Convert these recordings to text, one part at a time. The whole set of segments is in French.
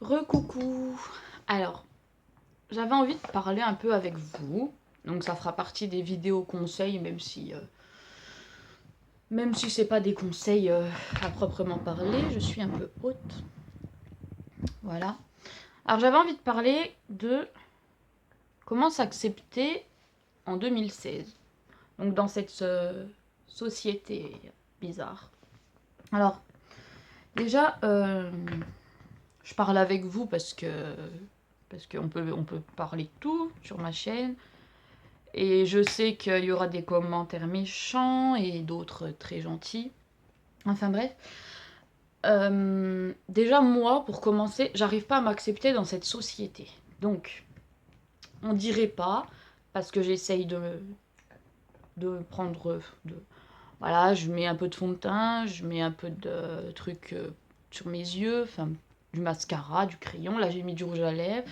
Recoucou. Alors, j'avais envie de parler un peu avec vous. Donc ça fera partie des vidéos conseils, même si c'est pas des conseils à proprement parler, je suis un peu haute. Voilà. Alors j'avais envie de parler de comment s'accepter en 2016. Donc dans cette société bizarre. Alors, déjà, je parle avec vous parce qu'on peut parler de tout sur ma chaîne. Et je sais qu'il y aura des commentaires méchants et d'autres très gentils. Enfin bref. Déjà moi, pour commencer, j'arrive pas à m'accepter dans cette société. Donc, on dirait pas, parce que j'essaye de prendre... voilà, je mets un peu de fond de teint, je mets un peu de trucs sur mes yeux, enfin du mascara, du crayon, là j'ai mis du rouge à lèvres.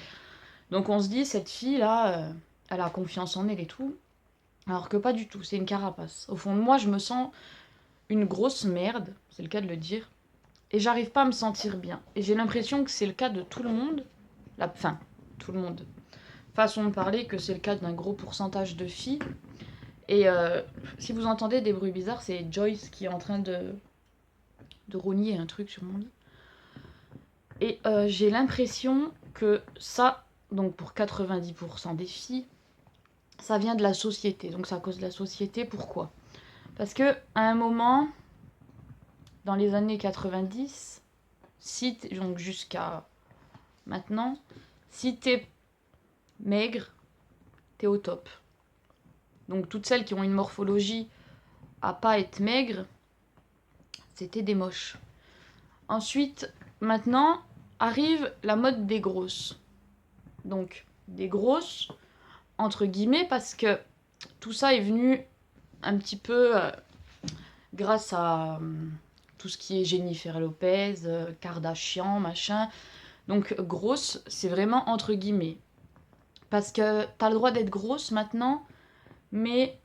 Donc on se dit, cette fille-là, elle a confiance en elle et tout. Alors que pas du tout, c'est une carapace. Au fond de moi, je me sens une grosse merde, c'est le cas de le dire, et j'arrive pas à me sentir bien. Et j'ai l'impression que c'est le cas de tout le monde, enfin, tout le monde. Façon de parler, que c'est le cas d'un gros pourcentage de filles. Et si vous entendez des bruits bizarres, c'est Joyce qui est en train de rogner un truc sur mon lit. Et j'ai l'impression que ça, donc pour 90% des filles, ça vient de la société. Donc c'est à cause de la société. Pourquoi ? Parce que à un moment, dans les années 90, donc jusqu'à maintenant, si t'es maigre, t'es au top. Donc toutes celles qui ont une morphologie à pas être maigre, c'était des moches. Ensuite, maintenant, arrive la mode des grosses. Donc des grosses, entre guillemets, parce que tout ça est venu un petit peu grâce à tout ce qui est Jennifer Lopez, Kardashian, machin. Donc grosse, c'est vraiment entre guillemets. Parce que t'as le droit d'être grosse maintenant, mais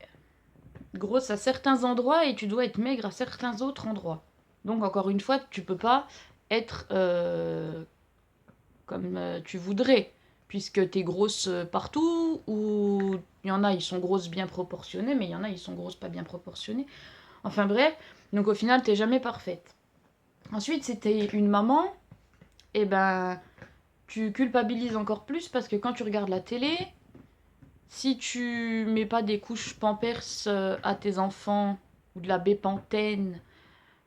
grosse à certains endroits et tu dois être maigre à certains autres endroits. Donc encore une fois, tu peux pas être comme tu voudrais, puisque t'es grosse partout, ou il y en a, ils sont grosses bien proportionnées, mais il y en a, ils sont grosses pas bien proportionnées. Enfin bref, donc au final, t'es jamais parfaite. Ensuite, si t'es une maman, et ben tu culpabilises encore plus parce que quand tu regardes la télé, si tu mets pas des couches Pampers à tes enfants, ou de la Bépantène,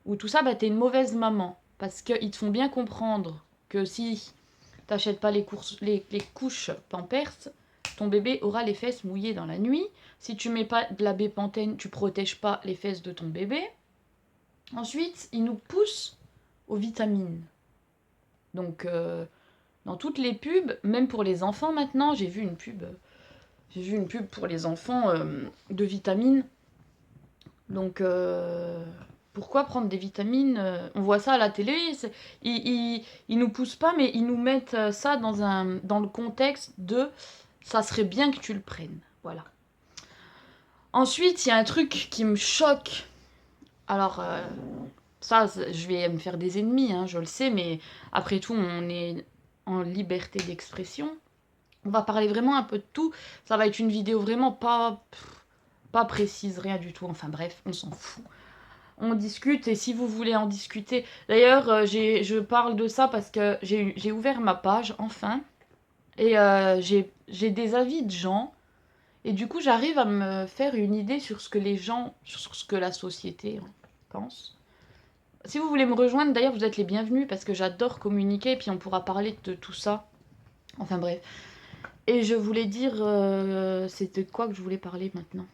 ou tout ça, bah t'es une mauvaise maman. Parce qu'ils te font bien comprendre que si t'achètes pas les couches Pampers, ton bébé aura les fesses mouillées dans la nuit. Si tu mets pas de la Bépantène, tu protèges pas les fesses de ton bébé. Ensuite, ils nous poussent aux vitamines. Donc, dans toutes les pubs, même pour les enfants maintenant, j'ai vu une pub pour les enfants de vitamines. Donc, pourquoi prendre des vitamines On voit ça à la télé. Ils nous poussent pas, mais ils nous mettent ça dans le contexte de ça serait bien que tu le prennes. Voilà. Ensuite, il y a un truc qui me choque. Alors, ça, je vais me faire des ennemis, hein, je le sais, mais après tout, on est en liberté d'expression. On va parler vraiment un peu de tout. Ça va être une vidéo vraiment pas précise, rien du tout. Enfin bref, on s'en fout. On discute et si vous voulez en discuter. D'ailleurs, je parle de ça parce que j'ai ouvert ma page, enfin. Et j'ai des avis de gens. Et du coup, j'arrive à me faire une idée sur ce que les gens, sur ce que la société pense. Si vous voulez me rejoindre, d'ailleurs, vous êtes les bienvenus parce que j'adore communiquer et puis on pourra parler de tout ça. Enfin bref. Et je voulais dire, c'était quoi que je voulais parler maintenant?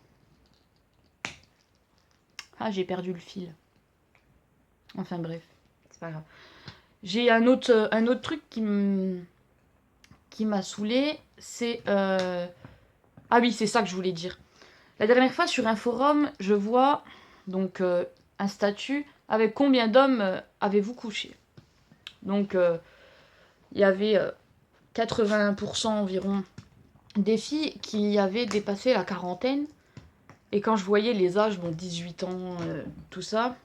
Ah, j'ai perdu le fil. Enfin bref, c'est pas grave. J'ai un autre truc qui m'a saoulée, c'est... Ah oui, c'est ça que je voulais dire. La dernière fois, sur un forum, je vois donc un statut avec combien d'hommes avez-vous couché. Donc, il y avait 80% environ des filles qui avaient dépassé la quarantaine. Et quand je voyais les âges, bon, 18 ans, tout ça,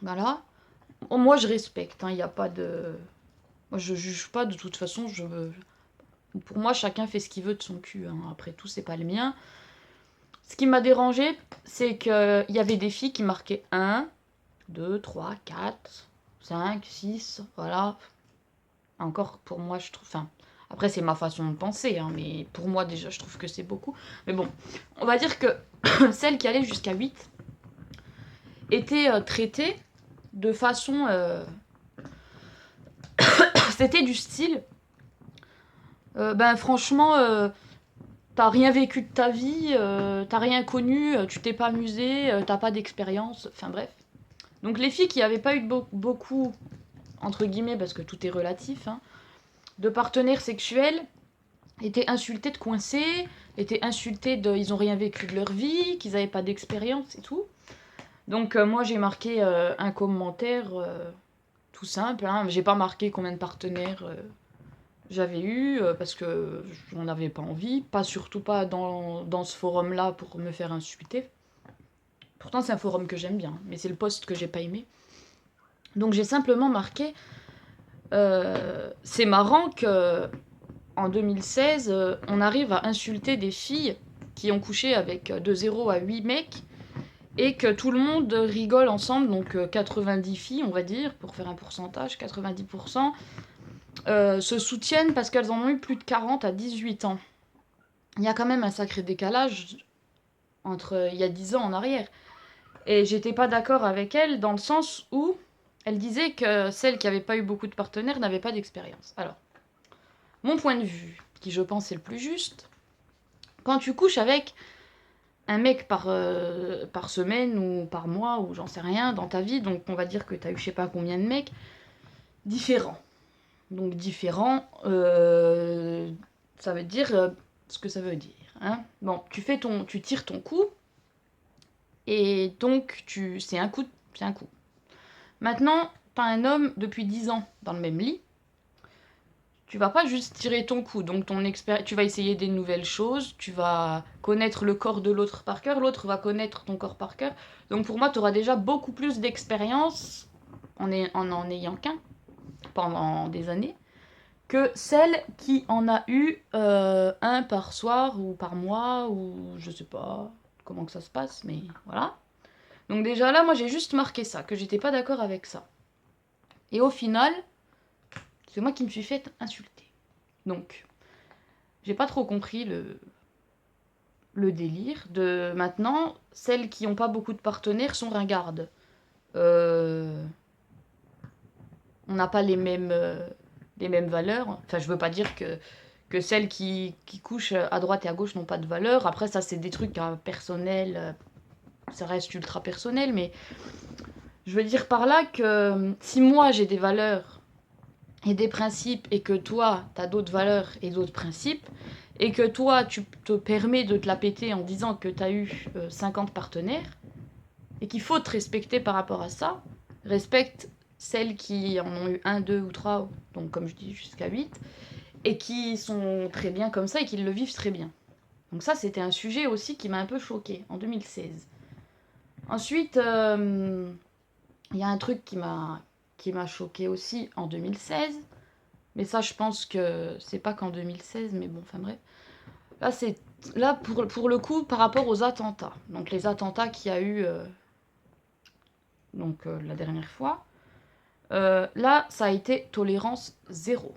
voilà. Bon, moi, je respecte, il n'y a pas de... Moi, je juge pas, de toute façon, pour moi, chacun fait ce qu'il veut de son cul, hein. Après tout, c'est pas le mien. Ce qui m'a dérangé, c'est qu'il y avait des filles qui marquaient 1, 2, 3, 4, 5, 6, voilà. Encore, pour moi, je trouve... Enfin, après, c'est ma façon de penser, hein, mais pour moi, déjà, je trouve que c'est beaucoup. Mais bon, on va dire que celles qui allaient jusqu'à 8 étaient traitées de façon... C'était du style... ben, franchement... t'as rien vécu de ta vie, t'as rien connu, tu t'es pas amusé, t'as pas d'expérience, enfin bref. Donc les filles qui avaient pas eu beaucoup, entre guillemets, parce que tout est relatif, hein, de partenaires sexuels, étaient insultées de coincés, étaient insultées de... Ils ont rien vécu de leur vie, qu'ils avaient pas d'expérience et tout. Donc moi j'ai marqué un commentaire tout simple, hein, j'ai pas marqué combien de partenaires... j'avais eu, parce que j'en avais pas envie, pas surtout pas dans ce forum-là pour me faire insulter. Pourtant c'est un forum que j'aime bien, mais c'est le post que j'ai pas aimé. Donc j'ai simplement marqué, c'est marrant que en 2016, on arrive à insulter des filles qui ont couché avec de 0 à 8 mecs, et que tout le monde rigole ensemble, donc 90 filles on va dire, pour faire un pourcentage, 90%, se soutiennent parce qu'elles en ont eu plus de 40 à 18 ans. Il y a quand même un sacré décalage entre il y a 10 ans en arrière. Et j'étais pas d'accord avec elle dans le sens où elle disait que celles qui n'avaient pas eu beaucoup de partenaires n'avaient pas d'expérience. Alors, mon point de vue, qui je pense est le plus juste, quand tu couches avec un mec par semaine ou par mois ou j'en sais rien dans ta vie, donc on va dire que tu as eu je sais pas combien de mecs différents. Donc différents, ça veut dire ce que ça veut dire. Hein. Bon, tu tires ton coup, et donc c'est un coup, c'est un coup. Maintenant, t'as un homme depuis 10 ans dans le même lit, tu vas pas juste tirer ton coup, donc tu vas essayer des nouvelles choses, tu vas connaître le corps de l'autre par cœur, l'autre va connaître ton corps par cœur. Donc pour moi, tu auras déjà beaucoup plus d'expérience en ayant qu'un pendant des années, que celle qui en a eu un par soir ou par mois, ou je sais pas comment que ça se passe, mais voilà. Donc déjà là, moi j'ai juste marqué ça, que j'étais pas d'accord avec ça. Et au final, c'est moi qui me suis fait insulter. Donc, j'ai pas trop compris le délire de maintenant, celles qui n'ont pas beaucoup de partenaires sont ringardes. On n'a pas les mêmes valeurs. Enfin, je veux pas dire que celles qui couchent à droite et à gauche n'ont pas de valeur. Après, ça, c'est des trucs personnels. Ça reste ultra personnel, mais je veux dire par là que si moi j'ai des valeurs et des principes et que toi t'as d'autres valeurs et d'autres principes et que toi tu te permets de te la péter en disant que t'as eu 50 partenaires et qu'il faut te respecter par rapport à ça, respecte celles qui en ont eu un, deux ou trois, donc comme je dis jusqu'à 8, et qui sont très bien comme ça et qui le vivent très bien. Donc ça c'était un sujet aussi qui m'a un peu choquée en 2016. Ensuite, il y a un truc qui m'a choquée aussi en 2016, mais ça je pense que c'est pas qu'en 2016, mais bon, enfin bref. Là pour le coup par rapport aux attentats. Donc les attentats qu'il y a eu la dernière fois. Là ça a été tolérance zéro.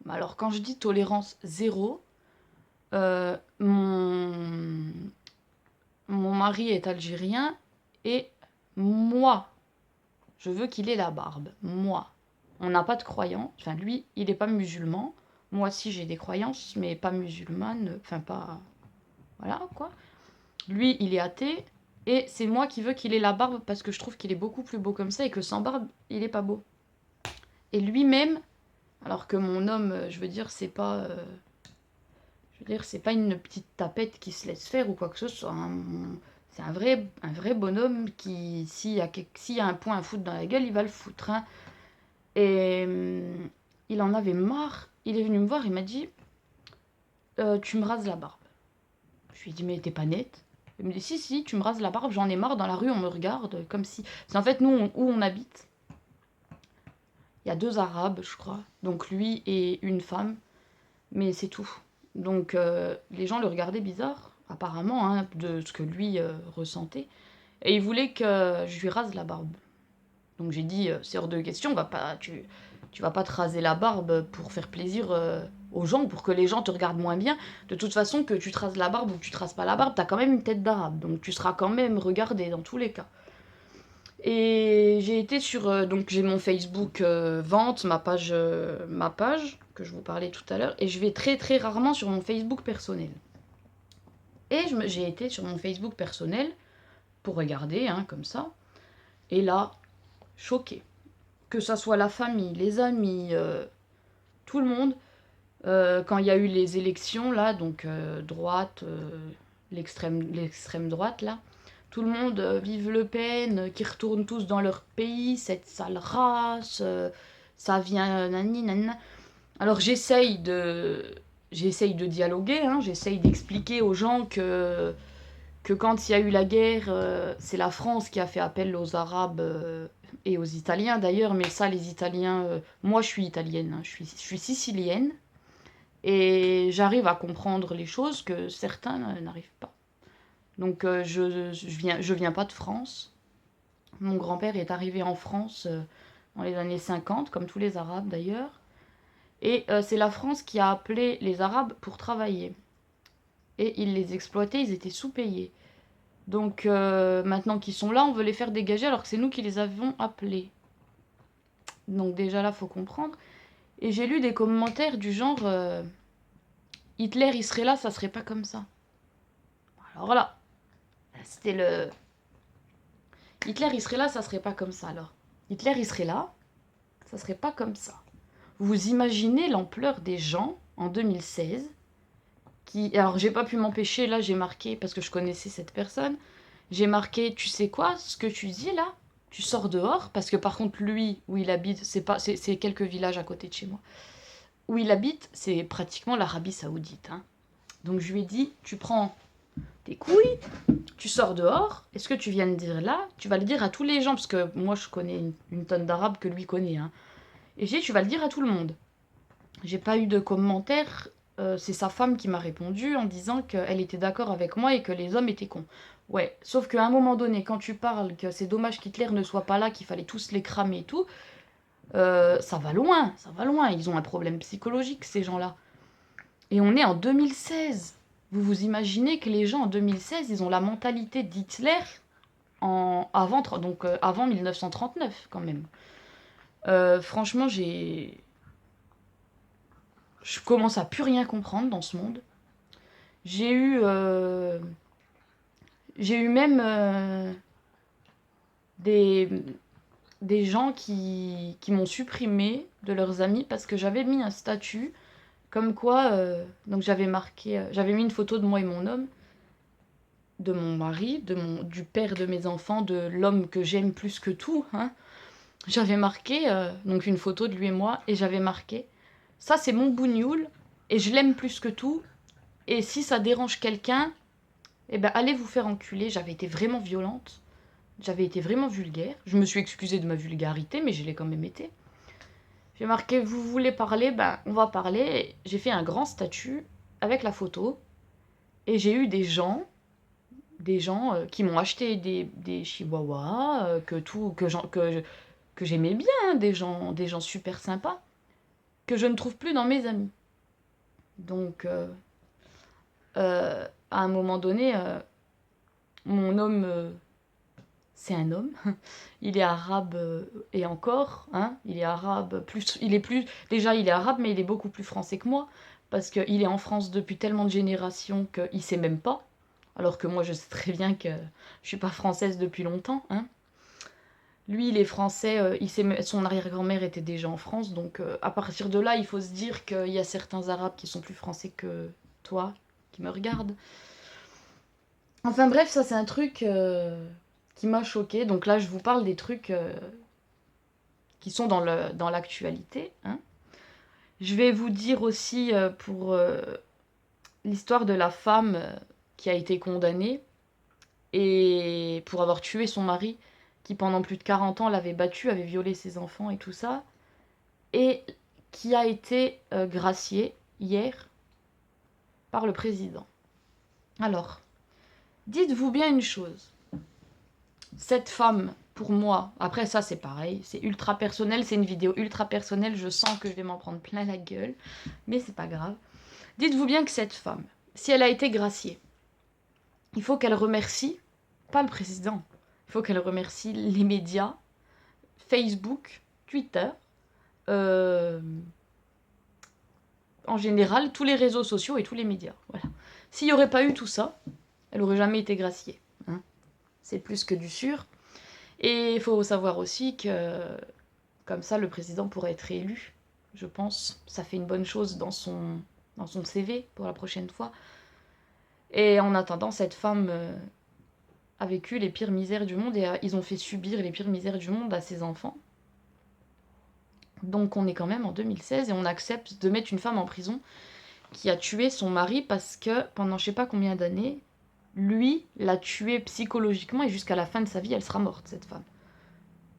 Alors quand je dis tolérance zéro, mon mari est algérien et moi, je veux qu'il ait la barbe. Moi. On n'a pas de croyance. Enfin, lui, il n'est pas musulman. Moi, si, j'ai des croyances, mais pas musulmane. Enfin, pas... Voilà, quoi. Lui, il est athée. Et c'est moi qui veux qu'il ait la barbe parce que je trouve qu'il est beaucoup plus beau comme ça et que sans barbe, il est pas beau. Et lui-même, alors que mon homme, je veux dire, c'est pas... je veux dire, c'est pas une petite tapette qui se laisse faire ou quoi que ce soit. Hein. C'est un vrai bonhomme qui, s'il y a un point à foutre dans la gueule, il va le foutre. Hein. Et il en avait marre. Il est venu me voir, il m'a dit tu me rases la barbe. Je lui ai dit mais t'es pas nette. Il me dit si, tu me rases la barbe, j'en ai marre, dans la rue on me regarde comme si... Parce qu'en fait nous, où on habite, Il y a 2 Arabes, je crois. Donc lui et une femme, mais c'est tout. Donc les gens le regardaient bizarre, apparemment, hein, de ce que lui ressentait. Et il voulait que je lui rase la barbe. Donc j'ai dit, c'est hors de question, tu vas pas te raser la barbe pour faire plaisir aux gens, pour que les gens te regardent moins bien. De toute façon, que tu te rases la barbe ou que tu te rases pas la barbe, t'as quand même une tête d'arabe. Donc tu seras quand même regardé dans tous les cas. Et j'ai été sur... donc j'ai mon Facebook vente, ma page, que je vous parlais tout à l'heure. Et je vais très très rarement sur mon Facebook personnel. Et j'ai été sur mon Facebook personnel pour regarder, hein, comme ça. Et là, choquée. Que ça soit la famille, les amis, tout le monde, quand il y a eu les élections, là, donc droite, l'extrême droite, là, tout le monde, vive Le Pen, qui retournent tous dans leur pays, cette sale race, ça vient, nani, nanana. Alors j'essaye de dialoguer, hein, j'essaye d'expliquer aux gens que quand il y a eu la guerre, c'est la France qui a fait appel aux Arabes et aux Italiens d'ailleurs, mais ça, les Italiens, moi je suis italienne, hein, je suis sicilienne, et j'arrive à comprendre les choses que certains n'arrivent pas. Donc je viens pas de France. Mon grand-père est arrivé en France dans les années 50, comme tous les Arabes d'ailleurs, et c'est la France qui a appelé les Arabes pour travailler. Et ils les exploitaient, ils étaient sous-payés. Donc maintenant qu'ils sont là, on veut les faire dégager alors que c'est nous qui les avons appelés. Donc déjà là, faut comprendre. Et j'ai lu des commentaires du genre Hitler, il serait là, ça serait pas comme ça. Alors là, c'était le... Hitler, il serait là, ça serait pas comme ça alors. Hitler, il serait là, ça serait pas comme ça. Vous imaginez l'ampleur des gens en 2016 qui... Alors j'ai pas pu m'empêcher, là j'ai marqué, parce que je connaissais cette personne, j'ai marqué, tu sais quoi, ce que tu dis là, tu sors dehors, parce que par contre lui, où il habite, c'est quelques villages à côté de chez moi. Où il habite, c'est pratiquement l'Arabie Saoudite. Hein. Donc je lui ai dit, tu prends tes couilles, tu sors dehors, et ce que tu viens de dire là, tu vas le dire à tous les gens, parce que moi je connais une tonne d'Arabes que lui connaît. Hein. Et j'ai dit, tu vas le dire à tout le monde. J'ai pas eu de commentaires, c'est sa femme qui m'a répondu en disant qu'elle était d'accord avec moi et que les hommes étaient cons. Ouais, sauf qu'à un moment donné, quand tu parles que c'est dommage qu'Hitler ne soit pas là, qu'il fallait tous les cramer et tout, ça va loin, ça va loin. Ils ont un problème psychologique, ces gens-là. Et on est en 2016. Vous vous imaginez que les gens en 2016, ils ont la mentalité d'Hitler avant 1939, quand même. Franchement, je commence à plus rien comprendre dans ce monde. J'ai eu, euh, j'ai eu même des, des gens qui m'ont supprimé de leurs amis parce que j'avais mis un statut comme quoi, donc j'avais mis une photo de moi et mon homme, de mon mari, du père de mes enfants, de l'homme que j'aime plus que tout. Hein. J'avais marqué, donc une photo de lui et moi, et j'avais marqué, ça c'est mon bougnoul, et je l'aime plus que tout, et si ça dérange quelqu'un, eh ben allez vous faire enculer. J'avais été vraiment violente, j'avais été vraiment vulgaire, je me suis excusée de ma vulgarité, mais je l'ai quand même été. J'ai marqué, vous voulez parler, ben on va parler. J'ai fait un grand statut avec la photo, et j'ai eu des gens qui m'ont acheté des chihuahuas, que j'aimais bien, hein, des gens super sympas, que je ne trouve plus dans mes amis. Donc, à un moment donné, mon homme, c'est un homme, il est arabe et encore, hein, il est arabe, déjà il est arabe, mais il est beaucoup plus français que moi, parce qu'il est en France depuis tellement de générations qu'il sait même pas, alors que moi je sais très bien que je suis pas française depuis longtemps, hein. Lui, il est français, son arrière-grand-mère était déjà en France, donc à partir de là, il faut se dire qu'il y a certains Arabes qui sont plus français que toi, qui me regardent. Enfin bref, ça c'est un truc qui m'a choquée. Donc là, je vous parle des trucs qui sont dans l'actualité. Hein. Je vais vous dire aussi pour l'histoire de la femme qui a été condamnée et pour avoir tué son mari qui pendant plus de 40 ans l'avait battue, avait violé ses enfants et tout ça. et qui a été graciée hier par le président. Alors, dites-vous bien une chose. Cette femme, pour moi, après ça c'est pareil, c'est ultra personnel, c'est une vidéo ultra personnelle, je sens que je vais m'en prendre plein la gueule, mais c'est pas grave. Dites-vous bien que cette femme, si elle a été graciée, il faut qu'elle remercie, pas le président, il faut qu'elle remercie les médias, Facebook, Twitter, en général, tous les réseaux sociaux et tous les médias. Voilà. S'il n'y aurait pas eu tout ça, elle n'aurait jamais été graciée. Hein. C'est plus que du sûr. Et il faut savoir aussi que, comme ça, le président pourrait être élu, je pense. Ça fait une bonne chose dans son CV pour la prochaine fois. Et en attendant, cette femme a vécu les pires misères du monde et ils ont fait subir les pires misères du monde à ses enfants. Donc on est quand même en 2016 et on accepte de mettre une femme en prison qui a tué son mari parce que pendant je sais pas combien d'années, lui l'a tuée psychologiquement et jusqu'à la fin de sa vie, elle sera morte, cette femme.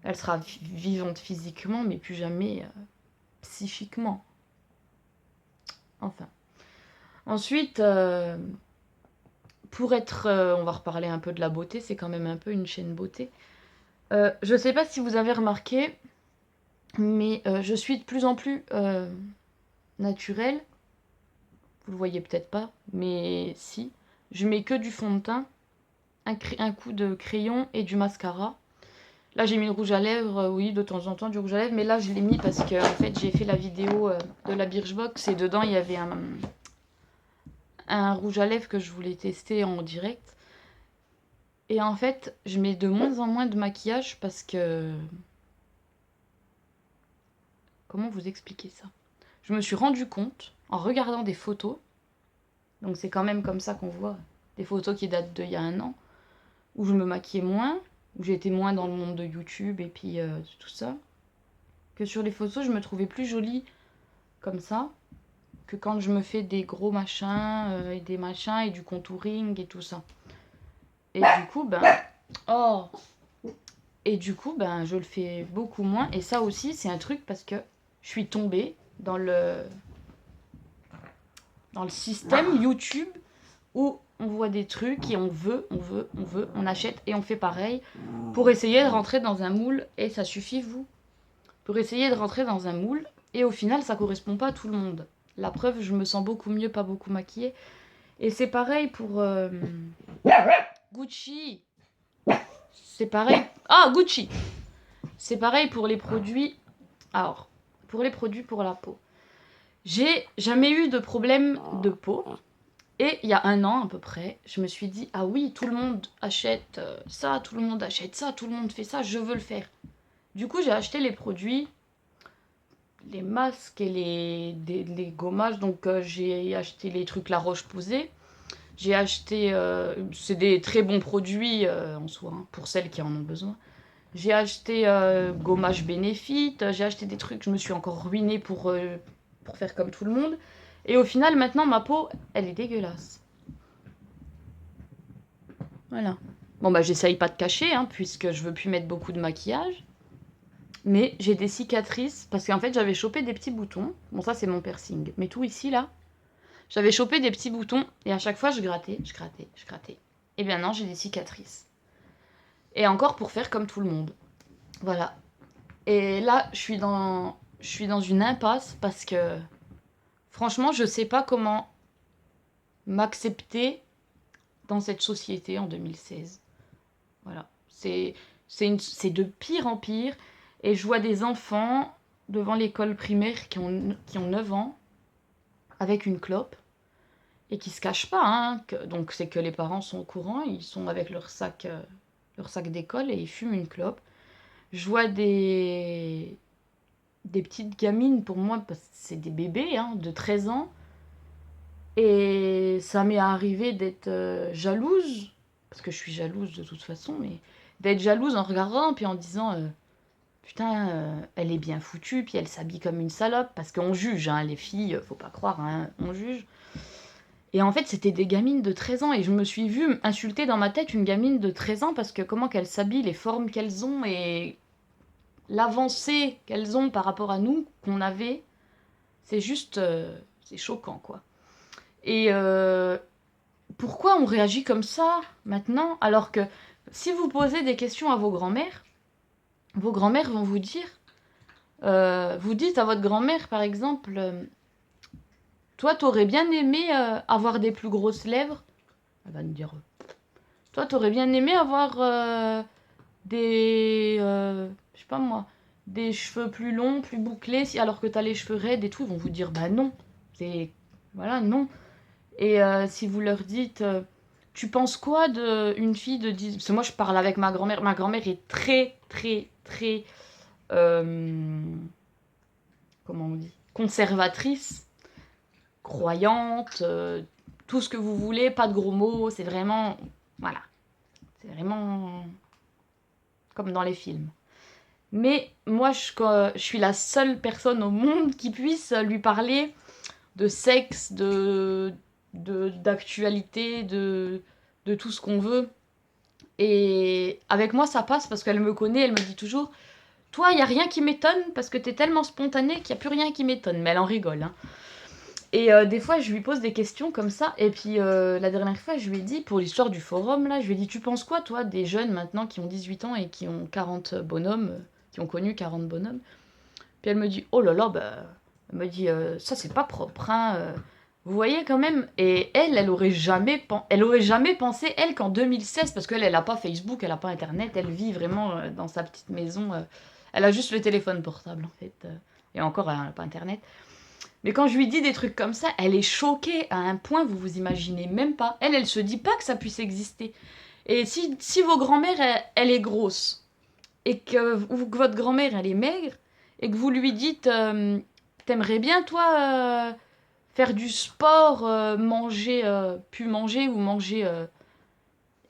Elle sera vivante physiquement, mais plus jamais psychiquement. Enfin. Ensuite, pour être... on va reparler un peu de la beauté, c'est quand même un peu une chaîne beauté. Je sais pas si vous avez remarqué, mais je suis de plus en plus naturelle. Vous le voyez peut-être pas, mais si. Je mets que du fond de teint, un coup de crayon et du mascara. Là, j'ai mis le rouge à lèvres, oui, de temps en temps, du rouge à lèvres. Mais là, je l'ai mis parce que, en fait, j'ai fait la vidéo de la Birchbox. Et dedans, il y avait un rouge à lèvres que je voulais tester en direct. Et en fait, je mets de moins en moins de maquillage parce que... Comment vous expliquer ça? Je me suis rendu compte, en regardant des photos, donc c'est quand même comme ça qu'on voit des photos qui datent d'il y a 1 an, où je me maquillais moins, où j'étais moins dans le monde de YouTube et puis tout ça, que sur les photos, je me trouvais plus jolie comme ça, que quand je me fais des gros machins et des machins et du contouring et tout ça. Et du coup, je le fais beaucoup moins. Et ça aussi, c'est un truc parce que je suis tombée dans le système YouTube où on voit des trucs et on veut, on achète et on fait pareil pour essayer de rentrer dans un moule. Et ça suffit, vous? Pour essayer de rentrer dans un moule. Et au final, ça correspond pas à tout le monde. La preuve, je me sens beaucoup mieux, pas beaucoup maquillée. Et c'est pareil pour Gucci. C'est pareil. Ah, Gucci. C'est pareil pour les produits. Alors, pour les produits pour la peau. J'ai jamais eu de problème de peau. Et il y a 1 an à peu près, je me suis dit, ah oui, tout le monde achète ça, tout le monde achète ça, tout le monde fait ça, je veux le faire. Du coup, j'ai acheté les produits, les masques et les gommages. Donc, j'ai acheté les trucs La Roche-Posay. J'ai acheté, c'est des très bons produits en soi, hein, pour celles qui en ont besoin. J'ai acheté gommage Benefit, j'ai acheté des trucs, je me suis encore ruinée pour faire comme tout le monde. Et au final, maintenant, ma peau, elle est dégueulasse. Voilà. Bon, bah, j'essaye pas de cacher, hein, puisque je veux plus mettre beaucoup de maquillage. Mais j'ai des cicatrices, parce qu'en fait, j'avais chopé des petits boutons. Bon, ça, c'est mon piercing. Mais tout ici, là, j'avais chopé des petits boutons, et à chaque fois, je grattais. Et bien non, j'ai des cicatrices. Et encore pour faire comme tout le monde. Voilà. Et là, je suis dans une impasse, parce que... Franchement, je sais pas comment m'accepter dans cette société en 2016. Voilà. C'est de pire en pire. Et je vois des enfants devant l'école primaire qui ont 9 ans, avec une clope, et qui se cachent pas. Hein, donc c'est que les parents sont au courant, ils sont avec leur sac d'école et ils fument une clope. Je vois des petites gamines, pour moi, parce que c'est des bébés, hein, de 13 ans. Et ça m'est arrivé d'être jalouse, parce que je suis jalouse de toute façon, mais d'être jalouse en regardant, puis en disant, putain, elle est bien foutue, puis elle s'habille comme une salope, parce qu'on juge, hein, les filles, faut pas croire, hein, on juge. Et en fait, c'était des gamines de 13 ans, et je me suis vue insulter dans ma tête une gamine de 13 ans, parce que comment qu'elles s'habillent, les formes qu'elles ont, et l'avancée qu'elles ont par rapport à nous, qu'on avait, c'est juste... c'est choquant, quoi. Et pourquoi on réagit comme ça, maintenant, alors que si vous posez des questions à vos grands-mères vont vous dire... vous dites à votre grand-mère, par exemple, toi, t'aurais bien aimé avoir des plus grosses lèvres. Elle va nous dire, toi, t'aurais bien aimé avoir des, je sais pas moi, des cheveux plus longs, plus bouclés, alors que t'as les cheveux raides et tout. Ils vont vous dire, bah non, c'est, voilà, non. Et si vous leur dites, tu penses quoi d'une fille de 10... Parce que moi, je parle avec ma grand-mère. Ma grand-mère est très, très, très... comment on dit, conservatrice, croyante, tout ce que vous voulez, pas de gros mots, c'est vraiment... Voilà. C'est vraiment comme dans les films. Mais moi, je suis la seule personne au monde qui puisse lui parler de sexe, d'actualité, de tout ce qu'on veut. Et avec moi, ça passe parce qu'elle me connaît, elle me dit toujours... Toi, il n'y a rien qui m'étonne parce que t'es tellement spontanée qu'il n'y a plus rien qui m'étonne. Mais elle en rigole, hein. Et des fois, je lui pose des questions comme ça. Et puis, la dernière fois, je lui ai dit, pour l'histoire du forum, là, je lui ai dit, tu penses quoi, toi, des jeunes maintenant qui ont 18 ans et qui ont 40 bonhommes, qui ont connu 40 bonhommes? Puis elle me dit, oh là là, bah... Elle me dit, ça, c'est pas propre, hein. Vous voyez quand même. Et elle aurait jamais, pensé, elle, qu'en 2016, parce qu'elle, elle a pas Facebook, elle a pas Internet, elle vit vraiment dans sa petite maison. Elle a juste le téléphone portable, en fait. Et encore, elle n'a pas Internet. Mais quand je lui dis des trucs comme ça, elle est choquée à un point, vous vous imaginez même pas. Elle se dit pas que ça puisse exister. Et si vos grand-mères, elle est grosse, et ou que votre grand-mère, elle est maigre, et que vous lui dites, t'aimerais bien, toi, faire du sport, manger, plus manger ou manger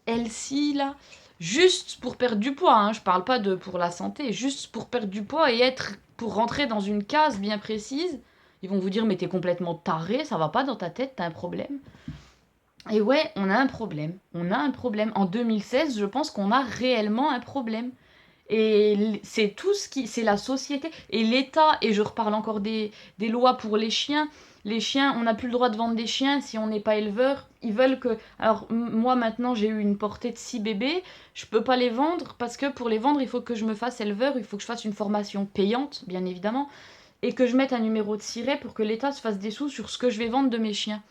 healthy, là, juste pour perdre du poids, hein, je parle pas de pour la santé, juste pour perdre du poids et pour rentrer dans une case bien précise, ils vont vous dire, mais t'es complètement taré, ça va pas dans ta tête, t'as un problème. Et ouais, on a un problème. On a un problème. En 2016, je pense qu'on a réellement un problème. Et c'est tout ce qui... C'est la société. Et l'État, et je reparle encore des lois pour les chiens. Les chiens, on n'a plus le droit de vendre des chiens si on n'est pas éleveur. Ils veulent que... Alors, moi, maintenant, j'ai eu une portée de 6 bébés. Je peux pas les vendre parce que pour les vendre, il faut que je me fasse éleveur. Il faut que je fasse une formation payante, bien évidemment. Et que je mette un numéro de siret pour que l'État se fasse des sous sur ce que je vais vendre de mes chiens.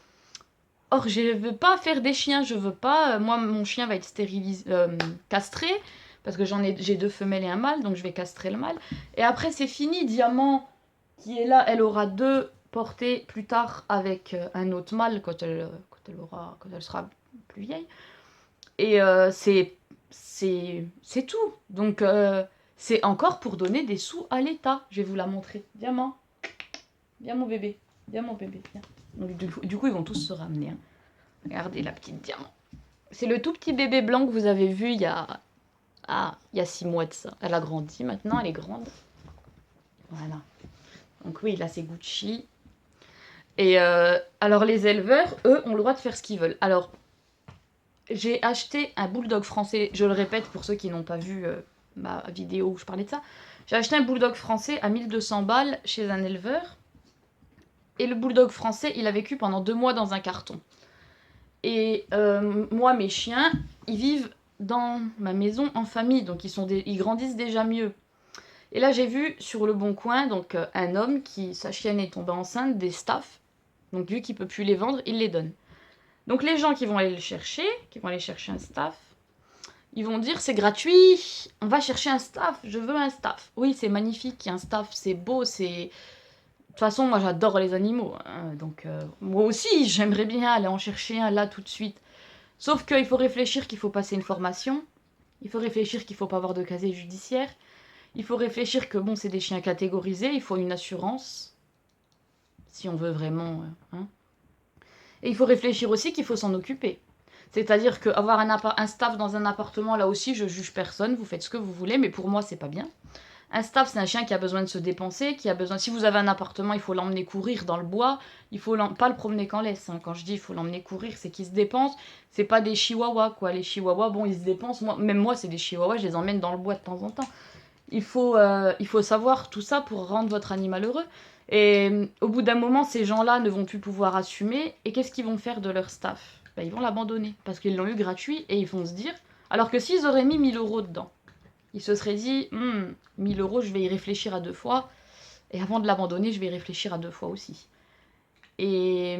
Or, je veux pas faire des chiens, je veux pas... Moi, mon chien va être stérilisé, castré, parce que j'ai 2 femelles et un mâle, donc je vais castrer le mâle. Et après, c'est fini. Diamant, qui est là, elle aura 2 portées plus tard avec un autre mâle quand elle sera plus vieille. Et c'est tout. Donc, c'est encore pour donner des sous à l'État. Je vais vous la montrer. Diamant, viens mon bébé, viens mon bébé, viens. Donc, du coup, ils vont tous se ramener, hein. Regardez la petite Diamant. C'est le tout petit bébé blanc que vous avez vu il y a 6 mois de ça. Elle a grandi maintenant, elle est grande. Voilà. Donc oui, là c'est Gucci. Et alors les éleveurs, eux, ont le droit de faire ce qu'ils veulent. Alors, j'ai acheté un bulldog français, je le répète pour ceux qui n'ont pas vu ma vidéo où je parlais de ça. J'ai acheté un bulldog français à 1200 balles chez un éleveur. Et le bulldog français, il a vécu pendant 2 mois dans un carton. Et moi, mes chiens, ils vivent dans ma maison en famille, donc ils grandissent déjà mieux. Et là, j'ai vu sur le Bon Coin, donc un homme sa chienne est tombée enceinte, des staffs. Donc vu qu'il peut plus les vendre, il les donne. Donc les gens qui vont aller le chercher, qui vont aller chercher un staff, ils vont dire c'est gratuit, on va chercher un staff, je veux un staff. Oui, c'est magnifique, un staff, c'est beau, c'est... De toute façon, moi j'adore les animaux, hein, donc moi aussi j'aimerais bien aller en chercher un là tout de suite. Sauf qu'il faut réfléchir qu'il faut passer une formation, il faut réfléchir qu'il faut pas avoir de casier judiciaire, il faut réfléchir que bon c'est des chiens catégorisés, il faut une assurance, si on veut vraiment... hein. Et il faut réfléchir aussi qu'il faut s'en occuper. C'est-à-dire qu'avoir un staff dans un appartement, là aussi je juge personne, vous faites ce que vous voulez, mais pour moi c'est pas bien. Un staff, c'est un chien qui a besoin de se dépenser, qui a besoin... Si vous avez un appartement, il faut l'emmener courir dans le bois, il faut pas le promener qu'en laisse, hein. Quand je dis il faut l'emmener courir, c'est qu'il se dépense. C'est pas des chihuahuas, quoi. Les chihuahuas, bon, ils se dépensent. Même moi, c'est des chihuahuas, je les emmène dans le bois de temps en temps. il faut savoir tout ça pour rendre votre animal heureux. Et au bout d'un moment, ces gens-là ne vont plus pouvoir assumer. Et qu'est-ce qu'ils vont faire de leur staff? Ben, ils vont l'abandonner parce qu'ils l'ont eu gratuit et ils vont se dire... Alors que s'ils auraient mis 1000 euros dedans, ils se seraient dit 1000 euros, je vais y réfléchir à 2 fois. Et avant de l'abandonner, je vais y réfléchir à 2 fois aussi. Et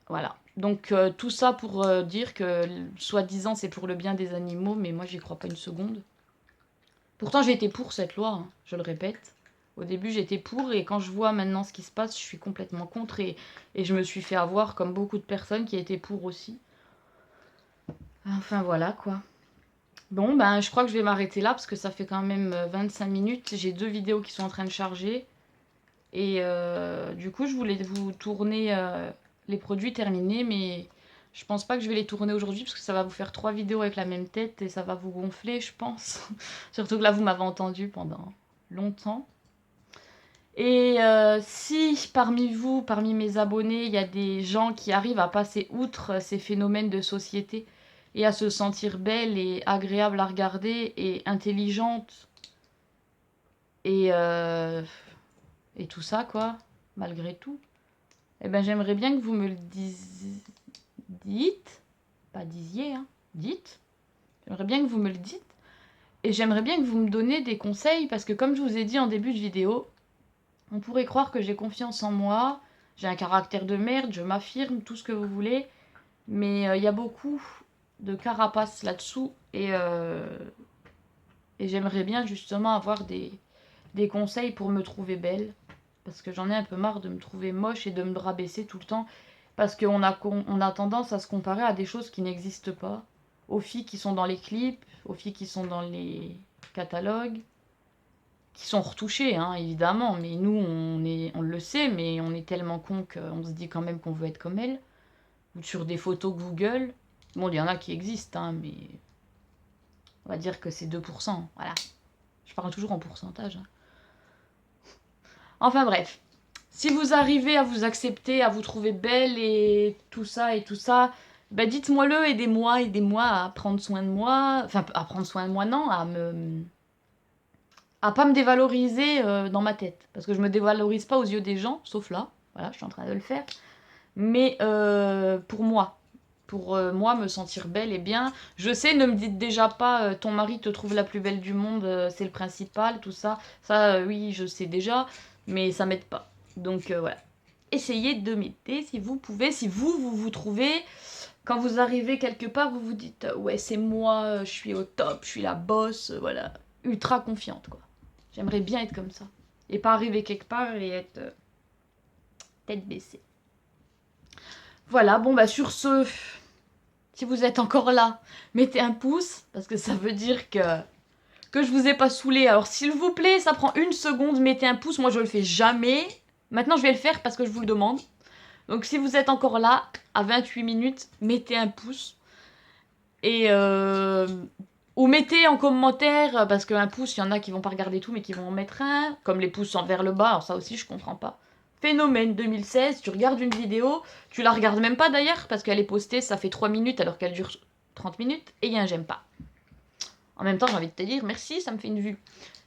voilà. Donc tout ça pour dire que soi-disant c'est pour le bien des animaux, mais moi j'y crois pas une seconde. Pourtant j'ai été pour cette loi, hein, je le répète. Au début j'étais pour et quand je vois maintenant ce qui se passe, je suis complètement contre et je me suis fait avoir comme beaucoup de personnes qui étaient pour aussi. Enfin voilà quoi. Bon ben je crois que je vais m'arrêter là parce que ça fait quand même 25 minutes. J'ai 2 vidéos qui sont en train de charger. Et du coup je voulais vous tourner les produits terminés mais je pense pas que je vais les tourner aujourd'hui parce que ça va vous faire 3 vidéos avec la même tête et ça va vous gonfler je pense. Surtout que là vous m'avez entendu pendant longtemps. Et si parmi vous, parmi mes abonnés, il y a des gens qui arrivent à passer outre ces phénomènes de société et à se sentir belle et agréable à regarder et intelligente et tout ça quoi, malgré tout, eh ben j'aimerais bien que vous me le dites, pas disiez, hein, dites. J'aimerais bien que vous me le dites. Et j'aimerais bien que vous me donniez des conseils, parce que comme je vous ai dit en début de vidéo, on pourrait croire que j'ai confiance en moi, j'ai un caractère de merde, je m'affirme, tout ce que vous voulez, mais il y a beaucoup de carapace là-dessous, et j'aimerais bien justement avoir des conseils pour me trouver belle, parce que j'en ai un peu marre de me trouver moche et de me rabaisser tout le temps, parce qu'on a tendance à se comparer à des choses qui n'existent pas, aux filles qui sont dans les clips, aux filles qui sont dans les catalogues, qui sont retouchées, hein, évidemment, mais nous, on le sait, mais on est tellement cons qu'on se dit quand même qu'on veut être comme elles, ou sur des photos Google. Bon, il y en a qui existent, hein, mais on va dire que c'est 2%, voilà. Je parle toujours en pourcentage, hein. Enfin bref, si vous arrivez à vous accepter, à vous trouver belle et tout ça, bah dites-moi-le, aidez-moi à prendre soin de moi. Enfin, à prendre soin de moi, non, à pas me dévaloriser dans ma tête. Parce que je me dévalorise pas aux yeux des gens, sauf là. Voilà, je suis en train de le faire. Mais pour moi. Pour moi, me sentir belle et bien. Je sais, ne me dites déjà pas ton mari te trouve la plus belle du monde, c'est le principal, tout ça. Ça, oui, je sais déjà, mais ça m'aide pas. Donc voilà. Essayez de m'aider si vous pouvez. Si vous trouvez, quand vous arrivez quelque part, vous vous dites ouais, c'est moi, je suis au top, je suis la boss, voilà. Ultra confiante, quoi. J'aimerais bien être comme ça. Et pas arriver quelque part et être tête baissée. Voilà, bon bah sur ce, si vous êtes encore là, mettez un pouce, parce que ça veut dire que je vous ai pas saoulé. Alors s'il vous plaît, ça prend 1 seconde, mettez un pouce, moi je le fais jamais. Maintenant je vais le faire parce que je vous le demande. Donc si vous êtes encore là, à 28 minutes, mettez un pouce. Et ou mettez en commentaire, parce qu'un pouce, il y en a qui vont pas regarder tout, mais qui vont en mettre un, comme les pouces vers le bas, alors ça aussi je comprends pas. Phénomène 2016, tu regardes une vidéo, tu la regardes même pas d'ailleurs, parce qu'elle est postée, ça fait 3 minutes alors qu'elle dure 30 minutes, et il y a un j'aime pas. En même temps, j'ai envie de te dire, merci, ça me fait une vue.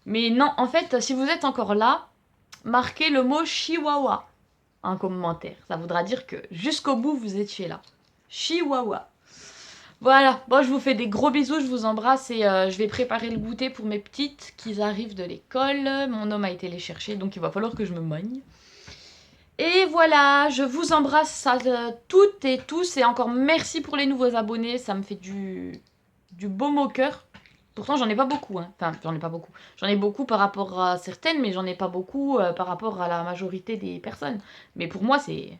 Mais non, en fait, si vous êtes encore là, marquez le mot Chihuahua en commentaire. Ça voudra dire que jusqu'au bout, vous étiez là. Chihuahua. Voilà, bon, je vous fais des gros bisous, je vous embrasse et je vais préparer le goûter pour mes petites qui arrivent de l'école. Mon homme a été les chercher, donc il va falloir que je me moigne. Et voilà, je vous embrasse toutes et tous et encore merci pour les nouveaux abonnés, ça me fait du baume au cœur. Pourtant j'en ai pas beaucoup, hein. Enfin j'en ai pas beaucoup. J'en ai beaucoup par rapport à certaines, mais j'en ai pas beaucoup par rapport à la majorité des personnes. Mais pour moi c'est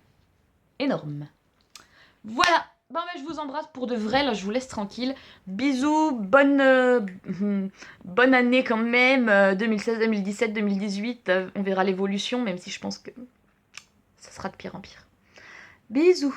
énorme. Voilà. Bon, bah, je vous embrasse pour de vrai, là je vous laisse tranquille. Bisous, bonne année quand même, 2016, 2017, 2018, on verra l'évolution, même si je pense que ça sera de pire en pire. Bisous.